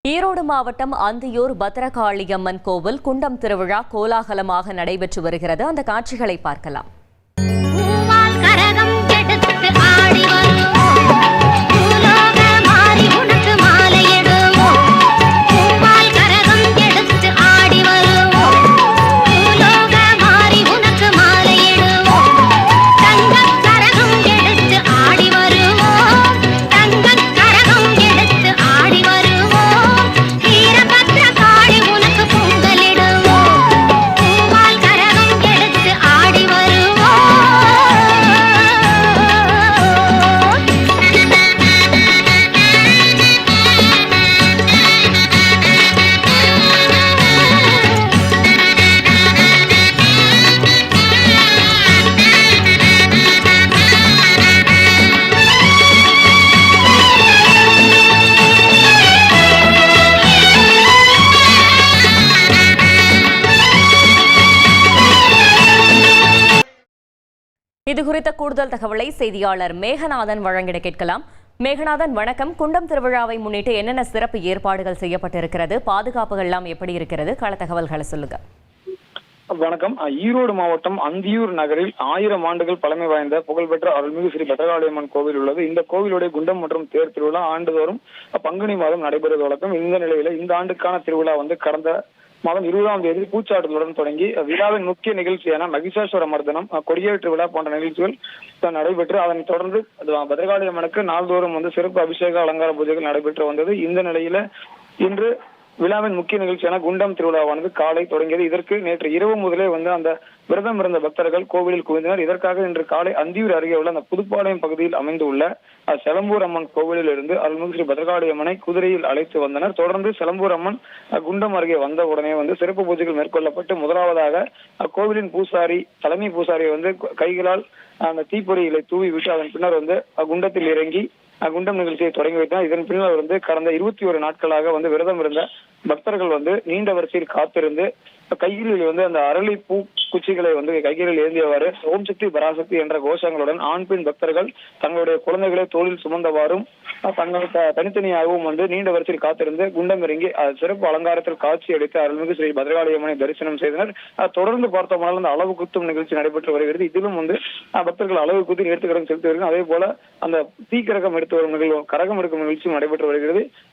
ஈரோடு மாவட்டம் அந்தியூர் பத்ரகாளியம்மன் கோவில் குண்டம் திருவிழா கோலாகலமாக நடைபெற்று வருகிறது. அந்த காட்சிகளை பார்க்கலாம். இது குறித்த கூடுதல் தகவலை செய்தியாளர் மேகநாதன் வழங்கிட கேட்கலாம். மேகநாதன், வணக்கம். குண்டம் திருவிழாவை முன்னிட்டு என்னென்ன சிறப்பு ஏற்பாடுகள் செய்யப்பட்டிருக்கிறது? பாதுகாப்புகள் எல்லாம் எப்படி இருக்கிறது? கள தகவல்களை சொல்லுங்க. வணக்கம். ஈரோடு மாவட்டம் அந்தியூர் நகரில் 1000 ஆண்டுகள் பழமை வாய்ந்த புகழ்பெற்ற அருள்மிகு ஸ்ரீ பத்ரகாளியம்மன் கோவில் உள்ளது. இந்த கோவிலுடைய குண்டம் மற்றும் தேர் திருவிழா ஆண்டுதோறும் பங்குனி மாதம் நடைபெறுவது வழக்கம். இந்த நிலையில இந்த ஆண்டுக்கான திருவிழா கடந்த மாதம் 20ஆம் தேதி பூச்சாட்டுதலுடன் தொடங்கி விழாவின் முக்கிய நிகழ்ச்சியான மகிஷாசுர மர்தனம், கொடியேற்று விழா போன்ற நிகழ்ச்சிகள் நடைபெற்று அதனைத் தொடர்ந்து பத்ரகாளியம்மனுக்கு நாள்தோறும் சிறப்பு அபிஷேக அலங்கார பூஜைகள் நடைபெற்று வந்தது. இந்த நிலையில இன்று விழாவின் முக்கிய நிகழ்ச்சியான குண்டம் திருவிழாவானது காலை தொடங்கியது. இதற்கு நேற்று இரவு முதலே அந்த விரதம் இருந்த பக்தர்கள் கோவிலில் குவிந்தனர். இதற்காக இன்று காலை அந்தியூர் அருகே உள்ள அந்த புதுப்பாளையம் பகுதியில் அமைந்துள்ள செலம்பூர் அம்மன் கோவிலில் இருந்து அருள்மிகு ஸ்ரீ பத்ரகாளியம்மனை குதிரையில் அழைத்து வந்தனர். தொடர்ந்து செலம்பூர் அம்மன் குண்டம் அருகே வந்த உடனே சிறப்பு பூஜைகள் மேற்கொள்ளப்பட்டு முதலாவதாக கோவிலின் பூசாரி, தலைமை பூசாரி கைகளால் அந்த தீப்பொறிகளை தூவி விட்டு அதன் பின்னர் குண்டத்தில் இறங்கி குண்டம் நிகழ்ச்சியை தொடங்கி வைத்தார். இதன் பின்னர் கடந்த 21 நாட்களாக விரதம் இருந்த பக்தர்கள் நீண்ட வரிசையில் காத்திருந்து கைகளில் அந்த அரளி பூ குச்சிகளை கைகளில் ஏந்தியவாறு ஓம் சக்தி பராசக்தி என்ற கோஷங்களுடன் ஆண் பெண் பக்தர்கள் தங்களுடைய குழந்தைகளை தோளில் சுமந்தவாறும் தங்கள் தனித்தனியாகவும் நீண்ட வரிசையில் காத்திருந்து குண்டம் இறங்கி சிறப்பு அலங்காரத்தில் காட்சி அளித்து அருள்மிகு ஸ்ரீ பத்ரகாளியம்மனை தரிசனம் செய்தனர். தொடர்ந்து பார்த்தோம்னால் அந்த அளவு குத்தும் நிகழ்ச்சி நடைபெற்று வருகிறது. இதிலும் பக்தர்கள் அளவு குத்தி நேர்த்திக்கடன் செலுத்தி வருகிறார்கள். அதே போல அந்த தீக்கரகம் எடுத்து வரும் நிகழ்வு, கரகம் எடுக்கும் நிகழ்ச்சியும் நடைபெற்று வருகிறது.